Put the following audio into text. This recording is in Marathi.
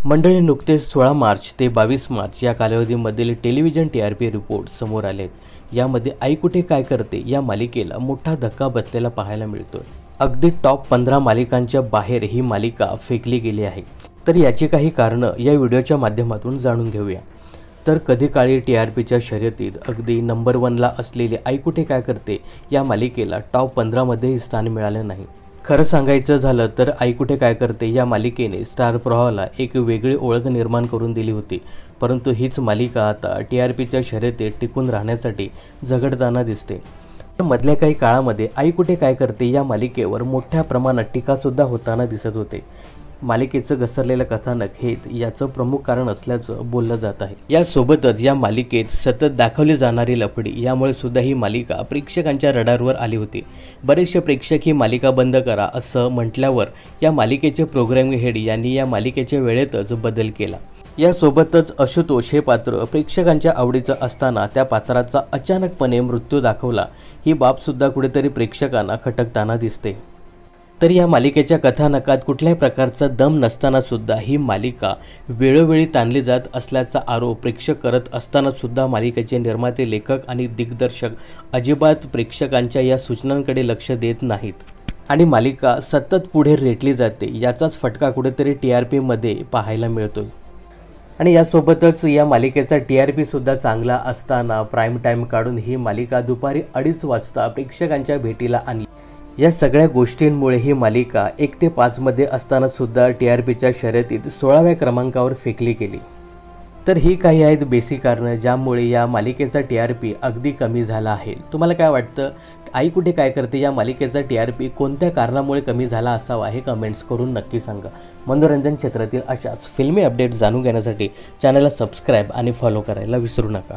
मंडळी, नुकतेच 16 मार्च ते 22 मार्च या कालावधीमधील टेलिव्हिजन TRP रिपोर्ट समोर आलेत। यामध्ये आई कुठे काय करते या मालिकेला मोठा धक्का बसलेला पाहायला मिळतोय। अगदी टॉप 15 मालिकांच्या बाहेर ही मालिका फेकली गेली आहे। तर याची काही कारणं या व्हिडिओच्या माध्यमातून जाणून घेऊया। तर कधी काळी TRPच्या शर्यतीत अगदी नंबर 1ला असलेली आई कुठे काय करते या मालिकेला टॉप 15 मध्येही स्थान मिळाले नाही। खरं सांगायचं झालं तर आई कुठे काय करते या मालिकेने स्टार प्रवाहाला एक वेगळी ओळख निर्माण करून दिली होती, परंतु हीच मालिका आता TRPच्या शर्यतीत टिकून राहण्यासाठी झगडताना दिसते। मधल्या काही काळामध्ये आई कुठे काय करते या मालिकेवर मोठ्या प्रमाणात टीकासुद्धा होताना दिसत होते। मालिकेचं घसरलेलं कथानक हेच याचं प्रमुख कारण असल्याचं बोललं जात आहे। यासोबतच या मालिकेत सतत दाखवली जाणारी लफडी यामुळे सुद्धा ही मालिका प्रेक्षकांच्या रडारवर आली होती। बरेचसे प्रेक्षक ही मालिका बंद करा असं म्हटल्यावर या मालिकेचे प्रोग्रामिंग हेड यांनी या मालिकेच्या वेळेतच बदल केला। यासोबतच आशुतोष हे पात्र प्रेक्षकांच्या आवडीचं असताना त्या पात्राचा अचानकपणे मृत्यू दाखवला ही बाबसुद्धा कुठेतरी प्रेक्षकांना खटकताना दिसते। तर या मालिकेच्या कथानकात कुठल्याही प्रकारचा दम नसताना सुद्धा ही मालिका वेळोवेळी ताणली जात असल्याचा आरोप प्रेक्षक करत असताना सुद्धा मालिकेचे निर्माते, लेखक आणि दिग्दर्शक अजिबात प्रेक्षकांच्या या सूचनांकडे लक्ष देत नाहीत आणि मालिका सतत पुढे रेटली जाते। याचाच फटका कुठेतरी TRPमध्ये पाहायला मिळतोय। आणि यासोबतच या मालिकेचा TRP सुद्धा चांगला असताना प्राईम टाईम काढून ही मालिका दुपारी 2:30 वाजता प्रेक्षकांच्या भेटीला आणली। या सगळ्या गोष्टींमुळे ही मालिका 1 ते 5 मध्ये असताना सुद्धा TRPच्या शर्यतीत 16व्या क्रमांकावर फेकली गेली। तर ही काही आहेत बेसिक कारणं ज्यामुळे या मालिकेचा TRP अगदी कमी झाला आहे। तुम्हाला काय वाटतं, आई कुठे काय करते या मालिकेचा TRP कोणत्या कारणामुळे कमी झाला असावा हे कमेंट्स करून नक्की सांगा। मनोरंजन क्षेत्रातील अशाच फिल्मी अपडेट्स जाणून घेण्यासाठी चॅनलला सबस्क्राईब आणि फॉलो करायला विसरू नका।